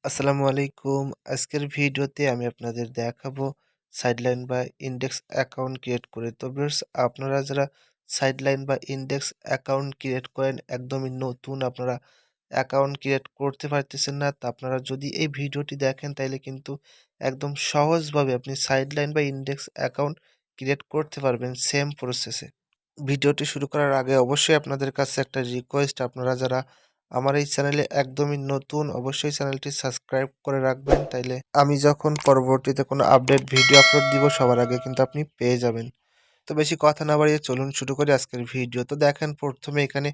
আসসালামু আলাইকুম। আজকের ভিডিওতে আমি আপনাদের দেখাবো সাইডলাইন বা ইনডেক্স অ্যাকাউন্ট ক্রিয়েট করে। তো ভিউয়ার্স, আপনারা যারা সাইডলাইন বা ইনডেক্স অ্যাকাউন্ট ক্রিয়েট করেন, একদমই নতুন, আপনারা অ্যাকাউন্ট ক্রিয়েট করতে পারতেছেন না। তো আপনারা যদি এই ভিডিওটি দেখেন তাইলে কিন্তু একদম সহজভাবে আপনি সাইডলাইন বা ইনডেক্স অ্যাকাউন্ট ক্রিয়েট করতে পারবেন সেম প্রসেসে। ভিডিওটি শুরু করার আগে অবশ্যই আপনাদের কাছে একটা রিকোয়েস্ট, আপনারা যারা আমার এই চ্যানেলে একদমই নতুন, অবশ্যই চ্যানেলটি সাবস্ক্রাইব করে রাখবেন, তাইলে আমি যখন পরবর্তীতে কোনো আপডেট ভিডিও আপলোড দিব সবার আগে কিন্তু আপনি পেয়ে যাবেন। তো বেশি কথা না বাড়িয়ে চলুন শুরু করি আজকের ভিডিও। তো দেখেন, প্রথমে এখানে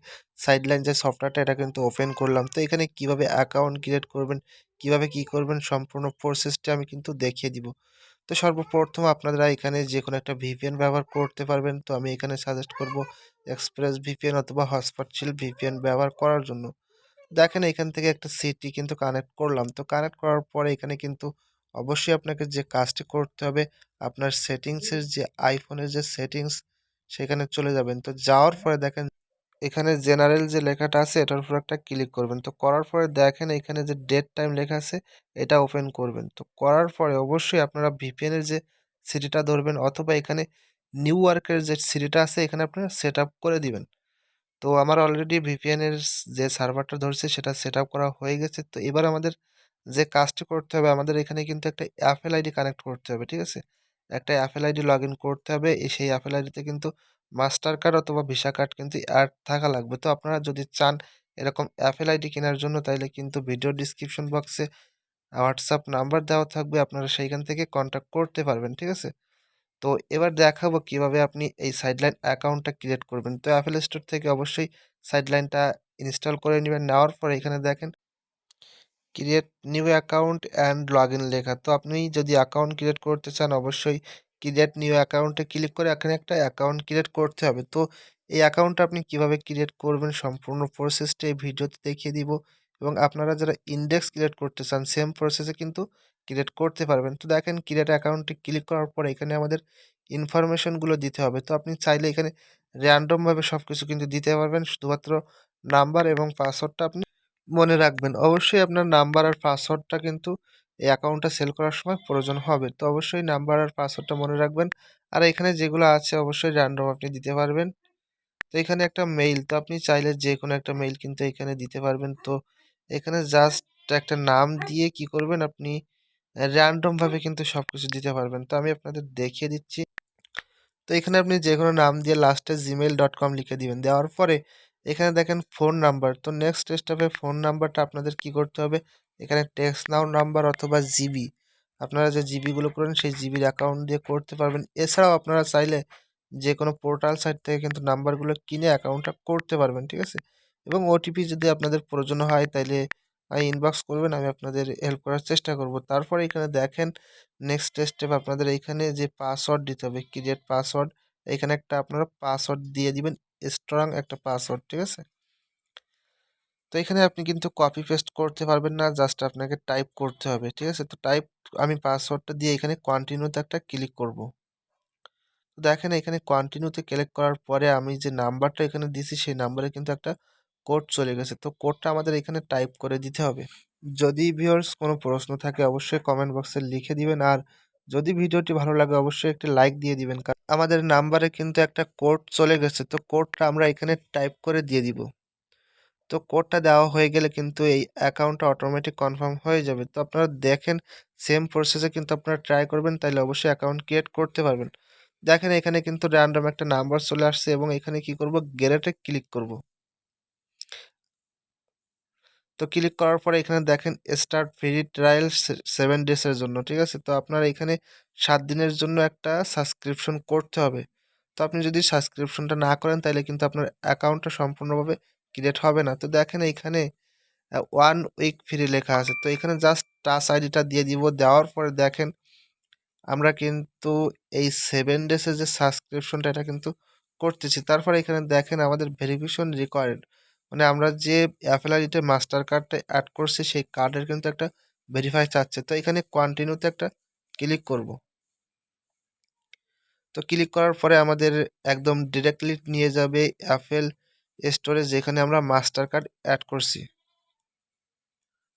সাইডলাইন যে সফটওয়্যারটা এটা কিন্তু ওপেন করলাম। তো এখানে কিভাবে অ্যাকাউন্ট ক্রিয়েট করবেন, কিভাবে কি করবেন, সম্পূর্ণ প্রসেসটা আমি কিন্তু দেখিয়ে দিব। তো সর্বপ্রথম আপনারা এখানে যে কোনো একটা ভিপিএন ব্যবহার করতে পারবেন। তো আমি এখানে সাজেস্ট করব এক্সপ্রেস ভিপিএন অথবা হটস্পট শিল্ড ভিপিএন ব্যবহার করার জন্য। দেখেন, এখান থেকে একটা সিটি কিন্তু কানেক্ট করলাম। তো কানেক্ট করার পরে এখানে কিন্তু অবশ্যই আপনাকে যে কাজটি করতে হবে, আপনার সেটিংসের যে আইফোনের যে সেটিংস, সেখানে চলে যাবেন। তো যাওয়ার পরে দেখেন এখানে জেনারেল যে লেখাটা আছে এটার উপর একটা ক্লিক করবেন। তো করার পরে দেখেন এখানে যে ডেট টাইম লেখা আছে এটা ওপেন করবেন। তো করার পরে অবশ্যই আপনারা ভিপিএন এর যে সিটিটা ধরবেন, অথবা এখানে নিউ ওয়ার্কের যে সিটিটা আছে এখানে আপনারা সেট আপ করে দিবেন। তো আমার অলরেডি ভিপিএন এর যে সার্ভারটা ধরছে সেটা সেট আপ করা হয়ে গেছে। তো এবার আমাদের যে কাজটি করতে হবে, আমাদের এখানে কিন্তু একটা অ্যাপেল আইডি কানেক্ট করতে হবে, ঠিক আছে? একটা অ্যাপেল আইডি লগ ইন করতে হবে। সেই অ্যাপেল আইডিতে কিন্তু মাস্টার কার্ড অথবা ভিসা কার্ড কিন্তু অ্যাড থাকা লাগবে। তো আপনারা যদি চান এরকম অ্যাপেল আইডি কেনার জন্য, তাইলে কিন্তু ভিডিও ডিসক্রিপশন বক্সে হোয়াটসঅ্যাপ নাম্বার দেওয়া থাকবে, আপনারা সেইখান থেকে কন্ট্যাক্ট করতে পারবেন, ঠিক আছে? তো এবার দেখাবো কিভাবে আপনি এই সাইডলাইন অ্যাকাউন্টটা ক্রিয়েট করবেন। তো অ্যাপেল স্টোর থেকে অবশ্যই সাইডলাইনটা ইনস্টল করে নিবেন। নেওয়ার পরে এখানে দেখেন create new account and log in লেখা। তো আপনি যদি অ্যাকাউন্ট ক্রিয়েট করতে চান অবশ্যই ক্রিয়েট নিউ অ্যাকাউন্টে ক্লিক করে এখানে একটা অ্যাকাউন্ট ক্রিয়েট করতে হবে। তো এই অ্যাকাউন্টটা আপনি কিভাবে ক্রিয়েট করবেন সম্পূর্ণ প্রসেসটা এই ভিডিওতে দেখিয়ে দিব, এবং আপনারা যারা ইনডেক্স ক্রিয়েট করতে চান সেম প্রসেসে কিন্তু ক্রিয়েট করতে পারবেন। তো দেখেন, ক্রিয়েট অ্যাকাউন্টে ক্লিক করার পরে এখানে আমাদের ইনফরমেশনগুলো দিতে হবে। তো আপনি চাইলে এখানে র্যান্ডমভাবে সব কিছু কিন্তু দিতে পারবেন, শুধুমাত্র নাম্বার এবং পাসওয়ার্ডটা আপনি মনে রাখবেন। অবশ্যই আপনার নাম্বার আর পাসওয়ার্ডটা কিন্তু এই অ্যাকাউন্টটা সেল করার সময় প্রয়োজন হবে। তো অবশ্যই নাম্বার আর পাসওয়ার্ডটা মনে রাখবেন। আর এখানে যেগুলো আছে অবশ্যই র্যান্ডম আপনি দিতে পারবেন। তো এখানে একটা মেইল, তো আপনি চাইলে যেকোনো একটা মেইল কিন্তু এখানে দিতে পারবেন। তো এখানে জাস্ট একটা নাম দিয়ে কি করবেন, আপনি র্যান্ডম ভাবে কিন্তু সবকিছু দিতে পারবেন। তো আমি আপনাদের দেখিয়ে দিচ্ছি। তো এখানে আপনি যেকোনো নাম দিয়ে লাস্টে gmail.com লিখে দিবেন। দেওয়ার পরে এখানে দেখেন ফোন নাম্বার। তো নেক্সট স্টেপে ফোন নাম্বারটা আপনাদের কি করতে হবে, এখানে টেক্সট নাও নাম্বার অথবা জিবি, আপনারা যে জিবিগুলো করেন সেই জিবির অ্যাকাউন্ট দিয়ে করতে পারবেন। এছাড়াও আপনারা চাইলে যে কোনো পোর্টাল সাইট থেকে কিন্তু নাম্বারগুলো কিনে অ্যাকাউন্টটা করতে পারবেন, ঠিক আছে? এবং ওটিপি যদি আপনাদের প্রয়োজন হয় তাইলে ইনবক্স করবেন, আমি আপনাদের হেল্প করার চেষ্টা করব। তারপরে এখানে দেখেন নেক্সট স্টেপ আপনাদের এইখানে যে পাসওয়ার্ড দিতে হবে, ক্রিয়েট পাসওয়ার্ড। এখানে একটা আপনারা পাসওয়ার্ড দিয়ে দিবেন, স্ট্রং একটা পাসওয়ার্ড, ঠিক আছে? তো এখানে আপনি কিন্তু কপি পেস্ট করতে পারবেন না, জাস্ট আপনাকে টাইপ করতে হবে, ঠিক আছে? তো টাইপ, আমি পাসওয়ার্ডটা দিয়ে এখানে কন্টিনিউতে একটা ক্লিক করব। তো দেখেন এখানে কন্টিনিউতে ক্লিক করার পরে আমি যে নাম্বারটা এখানে দিছি সেই নাম্বারে কিন্তু একটা কোড চলে গেছে। তো কোডটা আমাদের এখানে টাইপ করে দিতে হবে। যদি ভিউয়ার্স কোনো প্রশ্ন থাকে অবশ্যই কমেন্ট বক্সে লিখে দিবেন, আর যদি ভিডিওটি ভালো লাগে অবশ্যই একটি লাইক দিয়ে দিবেন। কারণ আমাদের নাম্বারে কিন্তু একটা কোড চলে গেছে, তো কোডটা আমরা এখানে টাইপ করে দিয়ে দিব। তো কোডটা দেওয়া হয়ে গেলে কিন্তু এই অ্যাকাউন্টটা অটোমেটিক কনফার্ম হয়ে যাবে। তো আপনারা দেখেন সেম প্রসেসে কিন্তু আপনারা ট্রাই করবেন, তাইলে অবশ্যই অ্যাকাউন্ট ক্রিয়েট করতে পারবেন। দেখেন এখানে কিন্তু র্যান্ডম একটা নাম্বার চলে আসছে, এবং এখানে কি করব, গেরেটে ক্লিক করব। তো ক্লিক করার পরে এখানে দেখেন স্টার্ট ফ্রি ট্রায়াল 7 ডেজ এর জন্য, ঠিক আছে? তো আপনার এখানে 7 দিনের জন্য একটা সাবস্ক্রিপশন করতে হবে। তো আপনি যদি সাবস্ক্রিপশনটা না করেন তাহলে কিন্তু আপনার অ্যাকাউন্টটা সম্পূর্ণভাবে ক্রিয়েট হবে না। তো দেখেন এইখানে 1 উইক ফ্রি লেখা আছে। তো এখানে জাস্ট টাচ আইডিটা দিয়ে দিব। দেওয়ার পরে দেখেন আমরা কিন্তু এই 7 ডেজ এর যে সাবস্ক্রিপশনটা এটা কিন্তু করতেছি। তারপরে এখানে দেখেন আমাদের ভেরিফিকেশন রিকোয়ার্ড, মানে আমরা যে অ্যাপেল আইডিতে মাস্টার কার্ডটা অ্যাড করছি সেই কার্ডের কিন্তু একটা ভেরিফাই চাচ্ছে। তো এখানে কন্টিনিউতে একটা ক্লিক করব। তো ক্লিক করার পরে আমাদের একদম ডিরেক্টলি নিয়ে যাবে অ্যাপেল স্টোরে, যেখানে আমরা মাস্টার কার্ড অ্যাড করছি।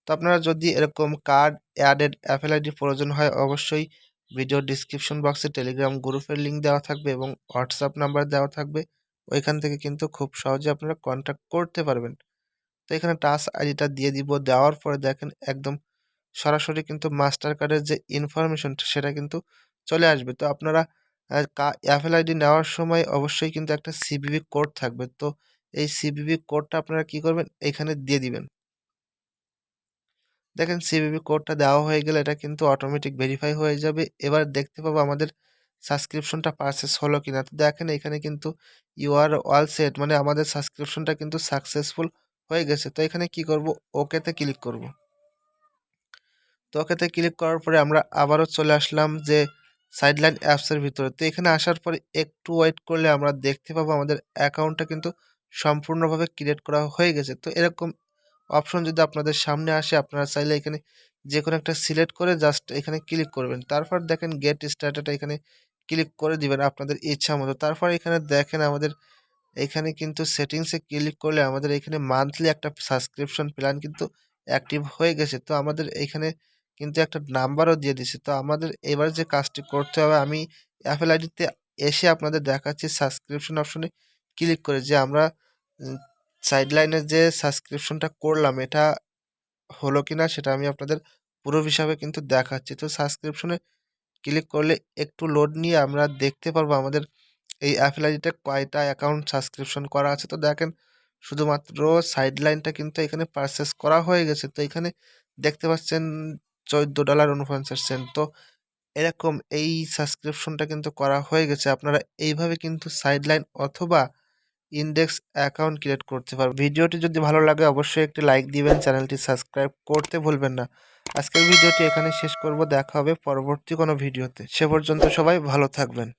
তো আপনারা যদি এরকম কার্ড অ্যাডেড অ্যাপেল আইডি প্রয়োজন হয়, অবশ্যই ভিডিও ডিসক্রিপশন বক্সে টেলিগ্রাম গ্রুপের লিঙ্ক দেওয়া থাকবে এবং হোয়াটসঅ্যাপ নাম্বার দেওয়া থাকবে। ওইখান থেকে কিন্তু খুব সহজে আপনারা কন্ট্যাক্ট করতে পারবেন। তো এখানে টাচ আইডিটা দিয়ে দিব, দেওয়ার পরে দেখেন একদম সরাসরি কিন্তু মাস্টার কার্ডের যে ইনফরমেশনটা সেটা কিন্তু চলে আসবে। তো আপনারা অ্যাপেল আইডি নেওয়ার সময় অবশ্যই কিন্তু একটা সিভিভি কোড থাকবে। তো এই সিভিভি কোডটা আপনারা কি করবেন, এখানে দিয়ে দিবেন। দেখেন সিভিভি কোডটা দেওয়া হয়ে গেলে এটা কিন্তু অটোমেটিক ভেরিফাই হয়ে যাবে। এবার দেখতে পাবো আমাদের সাবস্ক্রিপশনটা পারচেস হলো কিনা। তো দেখেন এখানে কিন্তু ইউ আর অল সেট, মানে আমাদের সাবস্ক্রিপশনটা কিন্তু সাকসেসফুল হয়ে গেছে। তো এখানে কি করব, ওকেতে ক্লিক করব। তো ওকেতে ক্লিক করার পরে আমরা আবারও চলে আসলাম যে সাইডলাইন অ্যাপসের ভিতরে। তো এখানে আসার পরে একটু ওয়েট করলে আমরা দেখতে পাবো আমাদের অ্যাকাউন্টটা কিন্তু সম্পূর্ণভাবে ক্রিয়েট করা হয়ে গেছে। তো এরকম অপশন যদি আপনাদের সামনে আসে, আপনারা চাইলে এখানে যে কোনো একটা সিলেক্ট করে জাস্ট এখানে ক্লিক করবেন। তারপর দেখেন গেট স্টার্টেড এখানে ক্লিক করে দিবেন আপনাদের ইচ্ছা মতো। তারপর এখানে দেখেন আমাদের এখানে কিন্তু সেটিংসে ক্লিক করলে আমাদের এখানে মান্থলি একটা সাবস্ক্রিপশন প্ল্যান কিন্তু অ্যাক্টিভ হয়ে গেছে। তো আমাদের এইখানে কিন্তু একটা নাম্বারও দিয়ে দিছে। তো আমাদের এবার যে কাজটি করতে হবে, আমি অ্যাপেল আইডিতে এসে আপনাদের দেখাচ্ছি সাবস্ক্রিপশন অপশনে ক্লিক করে যে আমরা সাইডলাইনের যে সাবস্ক্রিপশনটা করলাম এটা হলো কিনা সেটা আমি আপনাদের প্রুফ হিসাবে কিন্তু দেখাচ্ছি। তো সাবস্ক্রিপশনে ক্লিক করলে একটু লোড নিয়ে আমরা দেখতে পারবো আমাদের এই অ্যাপেল আইডিতে কয়টা অ্যাকাউন্ট সাবস্ক্রিপশন করা আছে। তো দেখেন শুধুমাত্র সাইডলাইনটা কিন্তু এখানে পারচেস করা হয়ে গেছে। তো এখানে দেখতে পাচ্ছেন $14.49। তো এরকম এই সাবস্ক্রিপশনটা কিন্তু করা হয়ে গেছে। আপনারা এইভাবে কিন্তু সাইডলাইন অথবা ইনডেক্স অ্যাকাউন্ট ক্রিয়েট করতে পারবেন। ভিডিওটি যদি ভালো লাগে অবশ্যই একটি লাইক দিবেন, চ্যানেলটি সাবস্ক্রাইব করতে ভুলবেন না। আজকের ভিডিওটি এখানে শেষ করব, দেখা হবে পরবর্তী কোনো ভিডিওতে। সে পর্যন্ত সবাই ভালো থাকবেন।